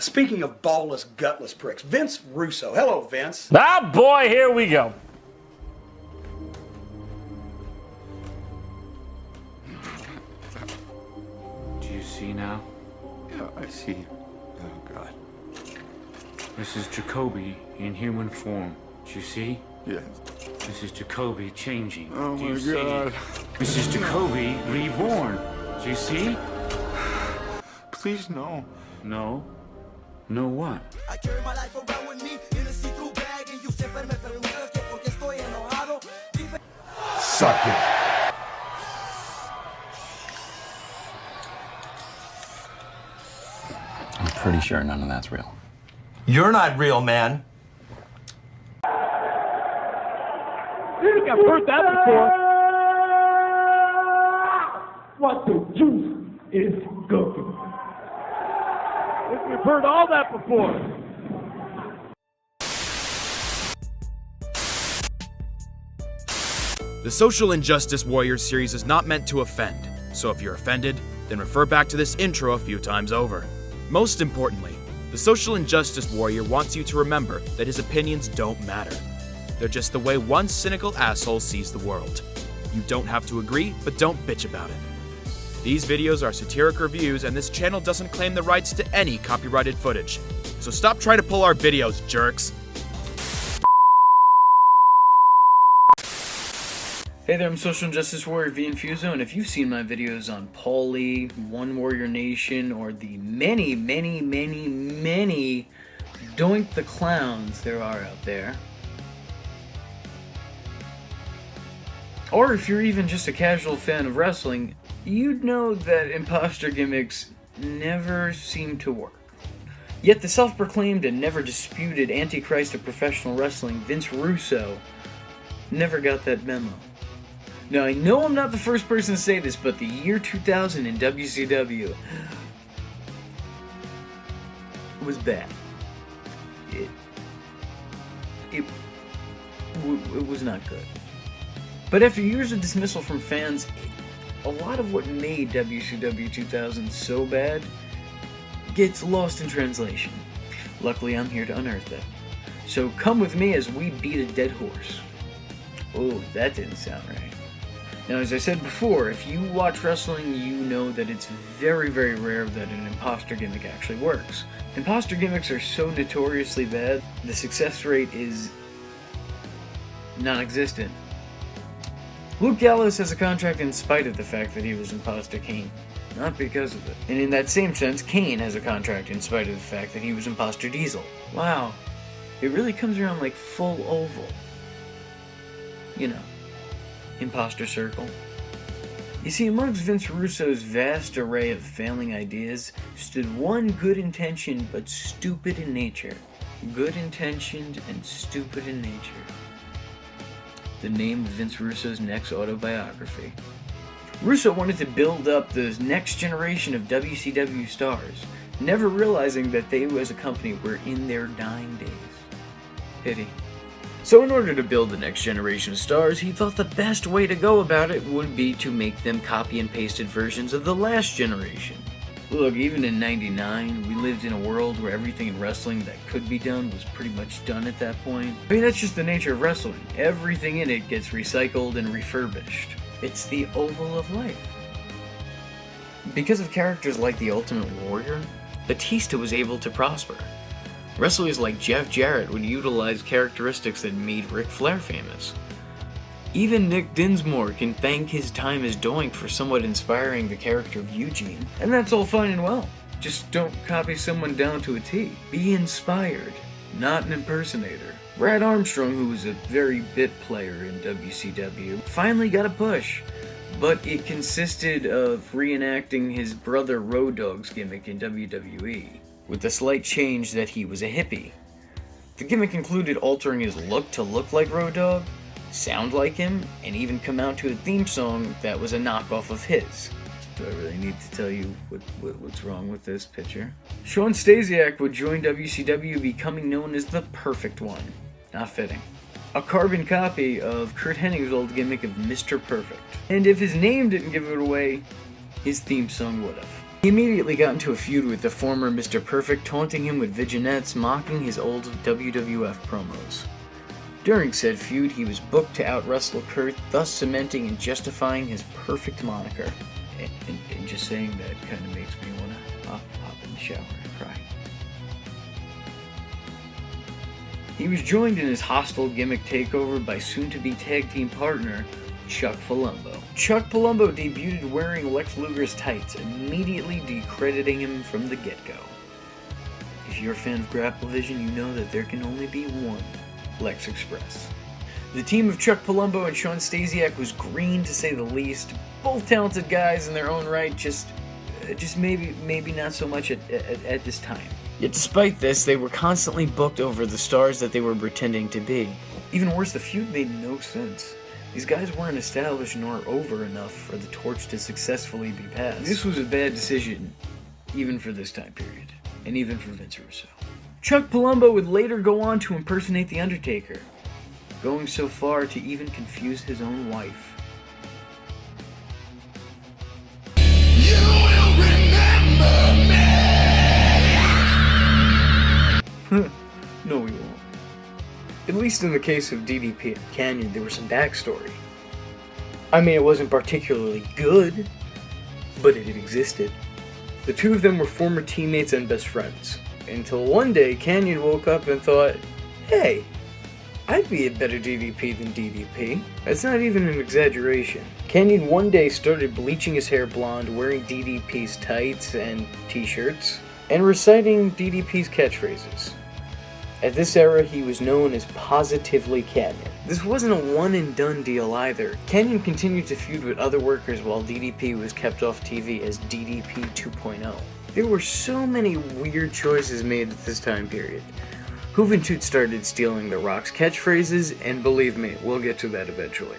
Speaking of ballless, gutless pricks, Vince Russo. Hello, Vince. Ah, boy, here we go. Do you see now? Yeah, I see. Oh, God. This is Jacoby in human form. Do you see? Yes. This is Jacoby changing. Oh, Do you my see? God. This is Jacoby reborn. Do you see? Please, no. No. No what? I carry my life around with me in a see-through bag, and you siempre me preguntas que por qué estoy enojado. Suck it. I'm pretty sure none of that's real. You're not real, man. I think I've heard that before. What the juice is cooking. I think we've heard all that before. The Social Injustice Warriors series is not meant to offend, so if you're offended, then refer back to this intro a few times over. Most importantly, the Social Injustice Warrior wants you to remember that his opinions don't matter. They're just the way one cynical asshole sees the world. You don't have to agree, but don't bitch about it. These videos are satiric reviews, and this channel doesn't claim the rights to any copyrighted footage. So stop trying to pull our videos, jerks. Hey there, I'm Social Injustice Warrior v Infuso, and if you've seen my videos on Paulie, One Warrior Nation, or the many Doink the Clowns there are out there, or if you're even just a casual fan of wrestling, you'd know that imposter gimmicks never seem to work. Yet the self-proclaimed and never disputed Antichrist of professional wrestling, Vince Russo, never got that memo. Now, I know I'm not the first person to say this, but the year 2000 in WCW was bad. It was not good. But after years of dismissal from fans, a lot of what made WCW 2000 so bad gets lost in translation. Luckily, I'm here to unearth that. So come with me as we beat a dead horse. Oh, that didn't sound right. Now, as I said before, if you watch wrestling, you know that it's very rare that an imposter gimmick actually works. Imposter gimmicks are so notoriously bad, the success rate is non-existent. Luke Gallows has a contract in spite of the fact that he was Imposter Kane, not because of it. And in that same sense, Kane has a contract in spite of the fact that he was Imposter Diesel. Wow, it really comes around like full oval. You know, Imposter Circle. You see, amongst Vince Russo's vast array of failing ideas stood one good-intentioned but stupid in nature. Good-intentioned and stupid in nature. The name of Vince Russo's next autobiography. Russo wanted to build up the next generation of WCW stars, never realizing that they as a company were in their dying days. Pity. So in order to build the next generation of stars, he thought the best way to go about it would be to make them copy and pasted versions of the last generation. Look, even in '99, we lived in a world where everything in wrestling that could be done was pretty much done at that point. I mean, that's just the nature of wrestling. Everything in it gets recycled and refurbished. It's the oval of life. Because of characters like the Ultimate Warrior, Batista was able to prosper. Wrestlers like Jeff Jarrett would utilize characteristics that made Ric Flair famous. Even Nick Dinsmore can thank his time as Doink for somewhat inspiring the character of Eugene. And that's all fine and well. Just don't copy someone down to a T. Be inspired, not an impersonator. Brad Armstrong, who was a very bit player in WCW, finally got a push. But it consisted of reenacting his brother Road Dogg's gimmick in WWE, with the slight change that he was a hippie. The gimmick included altering his look to look like Road Dogg, sound like him, and even come out to a theme song that was a knockoff of his. Do I really need to tell you what's wrong with this picture? Sean Stasiak would join WCW, becoming known as the Perfect One. Not fitting. A carbon copy of Kurt Hennig's old gimmick of Mr. Perfect. And if his name didn't give it away, his theme song would have. He immediately got into a feud with the former Mr. Perfect, taunting him with vignettes, mocking his old WWF promos. During said feud, he was booked to out-wrestle Kurt, thus cementing and justifying his perfect moniker. And just saying that kind of makes me want to hop in the shower and cry. He was joined in his hostile gimmick takeover by soon-to-be tag team partner, Chuck Palumbo. Chuck Palumbo debuted wearing Lex Luger's tights, immediately decrediting him from the get-go. If you're a fan of Grapplevision, you know that there can only be one Lex Express. The team of Chuck Palumbo and Sean Stasiak was green to say the least. Both talented guys in their own right, just maybe not so much at this time. Yet despite this, they were constantly booked over the stars that they were pretending to be. Even worse, the feud made no sense. These guys weren't established nor over enough for the torch to successfully be passed. This was a bad decision, even for this time period, and even for Vince Russo. Chuck Palumbo would later go on to impersonate The Undertaker, going so far to even confuse his own wife. You will remember me. No, we won't. At least in the case of DDP and Canyon, there was some backstory. I mean, it wasn't particularly good, but it existed. The two of them were former teammates and best friends, until one day Canyon woke up and thought, hey, I'd be a better DDP than DDP. That's not even an exaggeration. Canyon one day started bleaching his hair blonde, wearing DDP's tights and t-shirts, and reciting DDP's catchphrases. At this era, he was known as Positively Canyon. This wasn't a one-and-done deal either. Canyon continued to feud with other workers while DDP was kept off TV as DDP 2.0. There were so many weird choices made at this time period. Juventud started stealing The Rock's catchphrases, and believe me, we'll get to that eventually.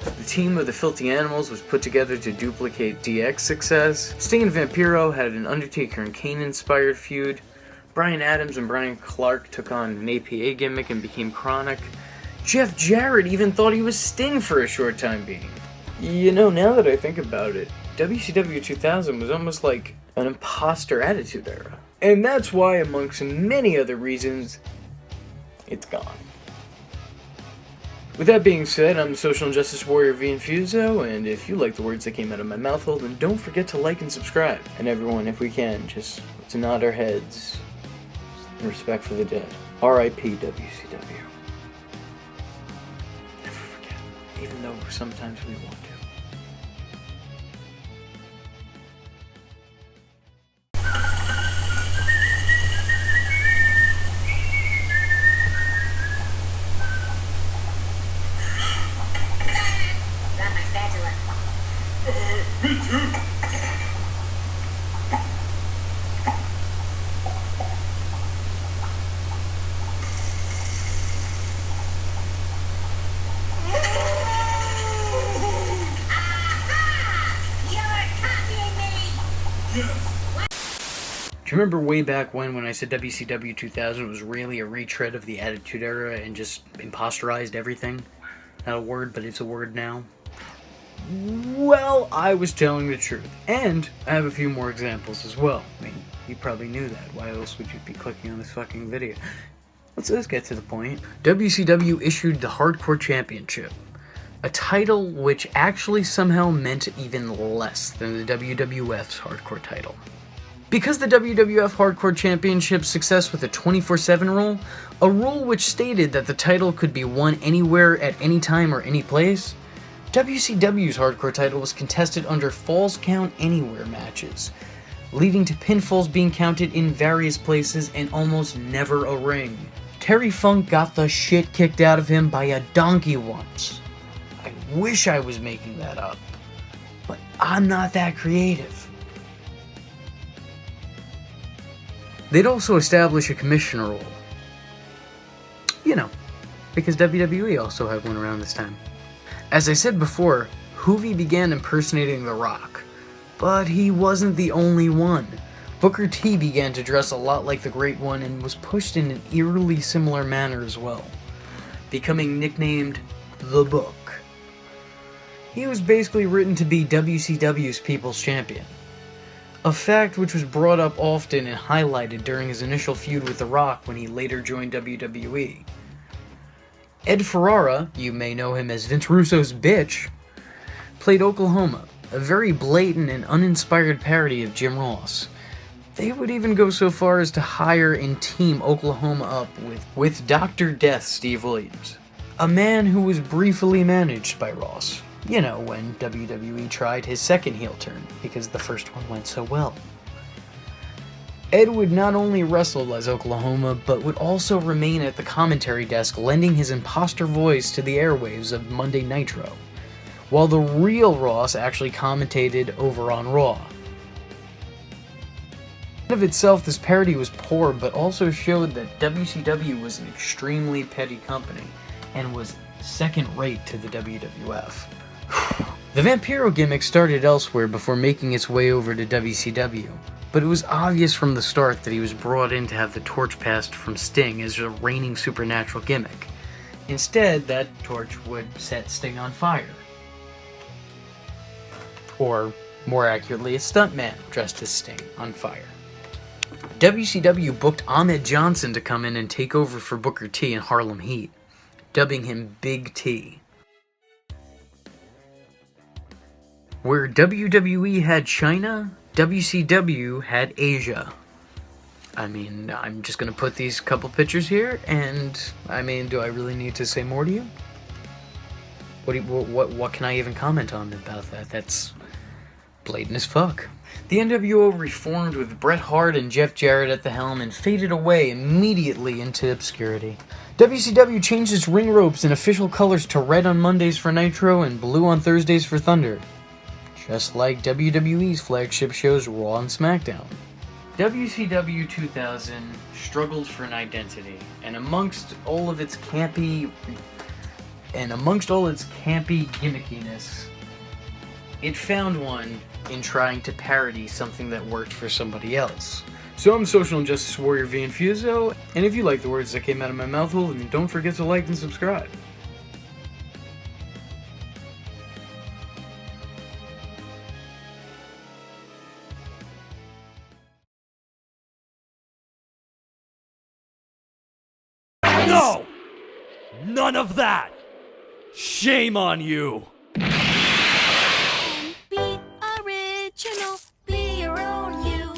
The team of the Filthy Animals was put together to duplicate DX's success. Sting and Vampiro had an Undertaker and Kane-inspired feud. Brian Adams and Brian Clark took on an APA gimmick and became Chronic. Jeff Jarrett even thought he was Sting for a short time being. You know, now that I think about it, WCW 2000 was almost like an imposter attitude era. And that's why, amongst many other reasons, it's gone. With that being said, I'm the Social Injustice Warrior V Infuso, and if you like the words that came out of my mouth hole, then don't forget to like and subscribe. And everyone, if we can, just let's nod our heads in respect for the dead. R.I.P. WCW. Never forget, even though sometimes we want to. Do you remember way back when I said WCW 2000 was really a retread of the Attitude Era and just imposterized everything? Not a word, but it's a word now. Well, I was telling the truth. And I have a few more examples as well. I mean, you probably knew that. Why else would you be clicking on this fucking video? Let's get to the point. WCW issued the Hardcore Championship, a title which actually somehow meant even less than the WWF's Hardcore title. Because the WWF Hardcore Championship's success with a 24/7 rule, a rule which stated that the title could be won anywhere at any time or any place, WCW's Hardcore title was contested under Falls Count Anywhere matches, leading to pinfalls being counted in various places and almost never a ring. Terry Funk got the shit kicked out of him by a donkey once. I wish I was making that up, but I'm not that creative. They'd also establish a commissioner role. You know, because WWE also had one around this time. As I said before, Hoovy began impersonating The Rock, but he wasn't the only one. Booker T began to dress a lot like the Great One and was pushed in an eerily similar manner as well, becoming nicknamed The Book. He was basically written to be WCW's People's Champion. a fact which was brought up often and highlighted during his initial feud with The Rock when he later joined WWE. Ed Ferrara, you may know him as Vince Russo's bitch, played Oklahoma, a very blatant and uninspired parody of Jim Ross. They would even go so far as to hire and team Oklahoma up with Dr. Death Steve Williams, a man who was briefly managed by Ross. You know, when WWE tried his second heel turn, because the first one went so well. Ed would not only wrestle as Oklahoma, but would also remain at the commentary desk, lending his imposter voice to the airwaves of Monday Nitro, while the real Ross actually commentated over on Raw. In of itself, this parody was poor, but also showed that WCW was an extremely petty company, and was second-rate to the WWF. The Vampiro gimmick started elsewhere before making its way over to WCW, but it was obvious from the start that he was brought in to have the torch passed from Sting as a reigning supernatural gimmick. Instead, that torch would set Sting on fire. Or, more accurately, a stuntman dressed as Sting on fire. WCW booked Ahmed Johnson to come in and take over for Booker T in Harlem Heat, dubbing him Big T. Where WWE had China, WCW had Asia. I mean, I'm just gonna put these couple pictures here, and I mean, do I really need to say more to you? What can I even comment on about that? That's blatant as fuck. The NWO reformed with Bret Hart and Jeff Jarrett at the helm and faded away immediately into obscurity. WCW changed its ring ropes and official colors to red on Mondays for Nitro and blue on Thursdays for Thunder, just like WWE's flagship shows Raw and SmackDown. WCW 2000 struggled for an identity, and amongst all its campy gimmickiness, it found one in trying to parody something that worked for somebody else. So I'm Social Injustice Warrior V Infuso, and if you like the words that came out of my mouth hole, then don't forget to like and subscribe. No! None of that! Shame on you! Be original, be your own you,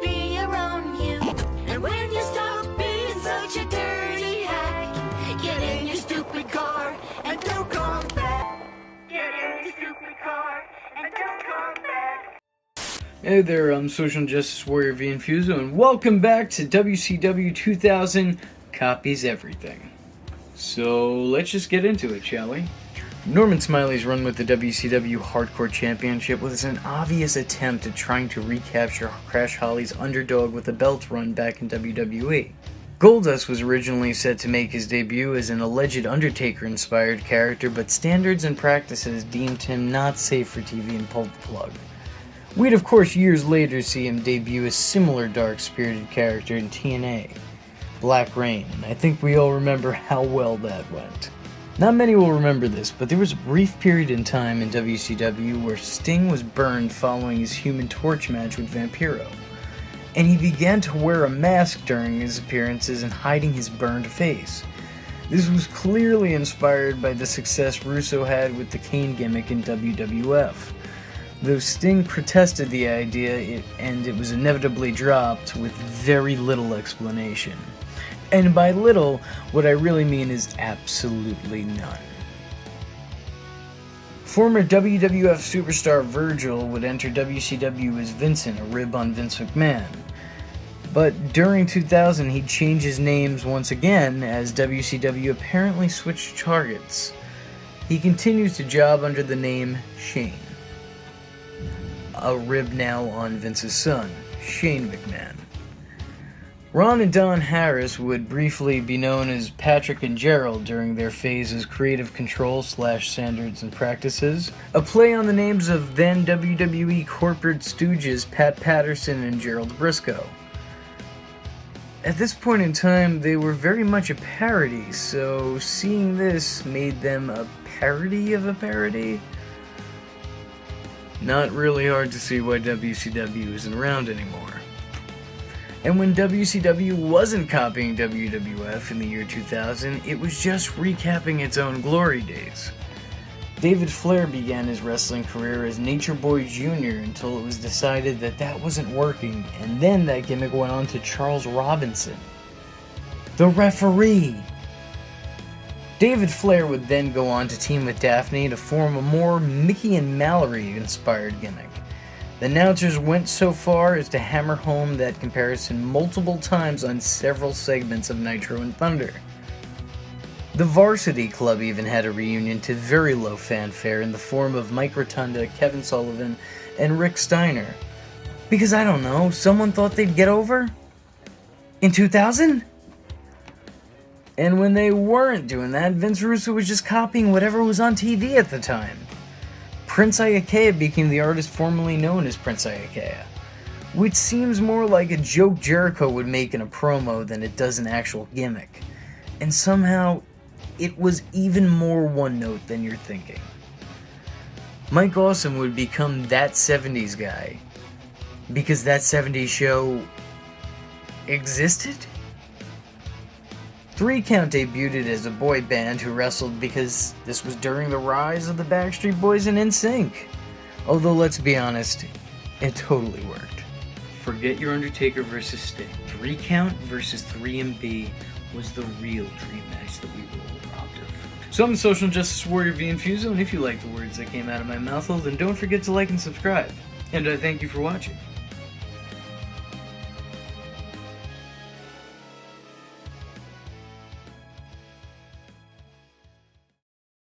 be your own you. And when you stop being such a dirty hack, get in your stupid car and don't come back. Get in your stupid car and don't come back. Hey there, I'm Social Injustice Warrior V Infuso, and welcome back to WCW 2000 Copies Everything. So let's just get into it, shall we? Norman Smiley's run with the WCW Hardcore Championship was an obvious attempt at trying to recapture Crash Holly's underdog with a belt run back in WWE. Goldust was originally set to make his debut as an alleged Undertaker-inspired character, but standards and practices deemed him not safe for TV and pulled the plug. We'd of course years later see him debut a similar dark-spirited character in TNA, Black Rain, and I think we all remember how well that went. Not many will remember this, but there was a brief period in time in WCW where Sting was burned following his Human Torch match with Vampiro, and he began to wear a mask during his appearances and hiding his burned face. This was clearly inspired by the success Russo had with the Kane gimmick in WWF. Though Sting protested the idea, it was inevitably dropped with very little explanation. And by little, what I really mean is absolutely none. Former WWF superstar Virgil would enter WCW as Vincent, a rib on Vince McMahon. But during 2000, he'd change his names once again as WCW apparently switched targets. He continues to job under the name Shane, a rib now on Vince's son, Shane McMahon. Ron and Don Harris would briefly be known as Patrick and Gerald during their phase as Creative Control / Standards and Practices, a play on the names of then WWE corporate stooges Pat Patterson and Gerald Briscoe. At this point in time, they were very much a parody, so seeing this made them a parody of a parody? Not really hard to see why WCW isn't around anymore. And when WCW wasn't copying WWF in the year 2000, it was just recapping its own glory days. David Flair began his wrestling career as Nature Boy Jr. until it was decided that that wasn't working, and then that gimmick went on to Charles Robinson, the referee. David Flair would then go on to team with Daphne to form a more Mickey and Mallory-inspired gimmick. The announcers went so far as to hammer home that comparison multiple times on several segments of Nitro and Thunder. The Varsity Club even had a reunion to very low fanfare in the form of Mike Rotunda, Kevin Sullivan, and Rick Steiner. Because, I don't know, someone thought they'd get over? In 2000? And when they weren't doing that, Vince Russo was just copying whatever was on TV at the time. Prince Iaukea became the artist formerly known as Prince Iaukea, which seems more like a joke Jericho would make in a promo than it does an actual gimmick. And somehow, it was even more one note than you're thinking. Mike Awesome would become that 70s guy because that 70s show existed? 3 Count debuted as a boy band who wrestled because this was during the rise of the Backstreet Boys and NSYNC. Although, let's be honest, it totally worked. Forget your Undertaker versus Sting. 3 Count versus 3MB was the real dream match that we were all robbed of. So I'm the Social Justice Warrior V Infuso, and if you like the words that came out of my mouth, well, then don't forget to like and subscribe. And I thank you for watching.